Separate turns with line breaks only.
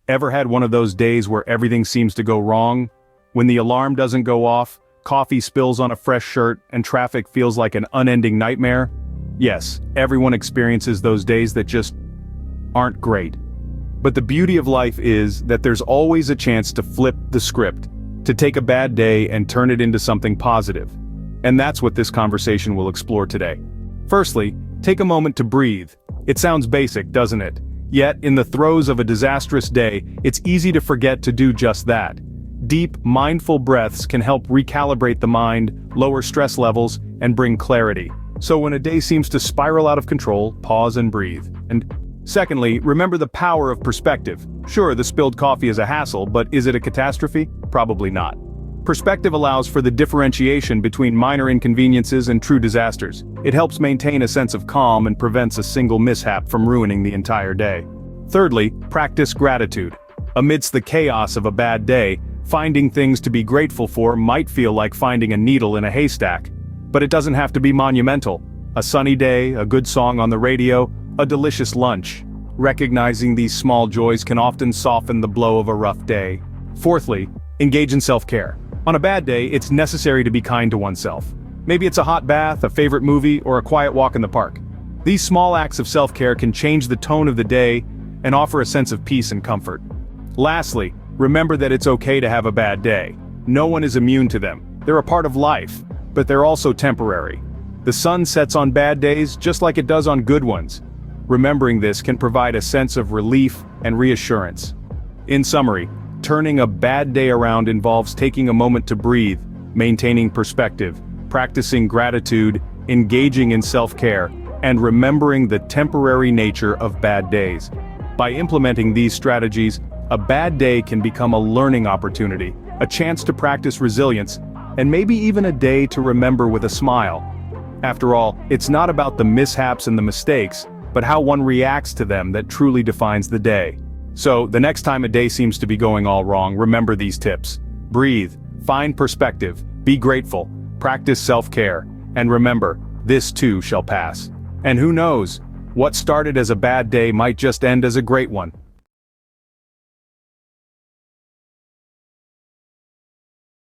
Ever had one of those days where everything seems to go wrong? When the alarm doesn't go off, coffee spills on a fresh shirt, and traffic feels like an unending nightmare? Yes, everyone experiences those days that just aren't great. But the beauty of life is that there's always a chance to flip the script, to take a bad day and turn it into something positive. And that's what this conversation will explore today. Firstly, take a moment to breathe. It sounds basic, doesn't it? Yet, in the throes of a disastrous day, it's easy to forget to do just that. Deep, mindful breaths can help recalibrate the mind, lower stress levels, and bring clarity. So when a day seems to spiral out of control, pause and breathe. And secondly, remember the power of perspective. Sure, the spilled coffee is a hassle, but is it a catastrophe? Probably not. Perspective allows for the differentiation between minor inconveniences and true disasters. It helps maintain a sense of calm and prevents a single mishap from ruining the entire day. Thirdly, practice gratitude. Amidst the chaos of a bad day, finding things to be grateful for might feel like finding a needle in a haystack. But it doesn't have to be monumental. A sunny day, a good song on the radio, a delicious lunch. Recognizing these small joys can often soften the blow of a rough day. Fourthly, engage in self-care. On a bad day, it's necessary to be kind to oneself. Maybe it's a hot bath, a favorite movie, or a quiet walk in the park. These small acts of self-care can change the tone of the day and offer a sense of peace and comfort. Lastly, remember that it's okay to have a bad day. No one is immune to them. They're a part of life, but they're also temporary. The sun sets on bad days just like it does on good ones. Remembering this can provide a sense of relief and reassurance. In summary, turning a bad day around involves taking a moment to breathe, maintaining perspective, practicing gratitude, engaging in self-care, and remembering the temporary nature of bad days. By implementing these strategies, a bad day can become a learning opportunity, a chance to practice resilience, and maybe even a day to remember with a smile. After all, it's not about the mishaps and the mistakes, but how one reacts to them that truly defines the day. So, the next time a day seems to be going all wrong, remember these tips. Breathe, find perspective, be grateful, practice self-care, and remember, this too shall pass. And who knows, what started as a bad day might just end as a great one.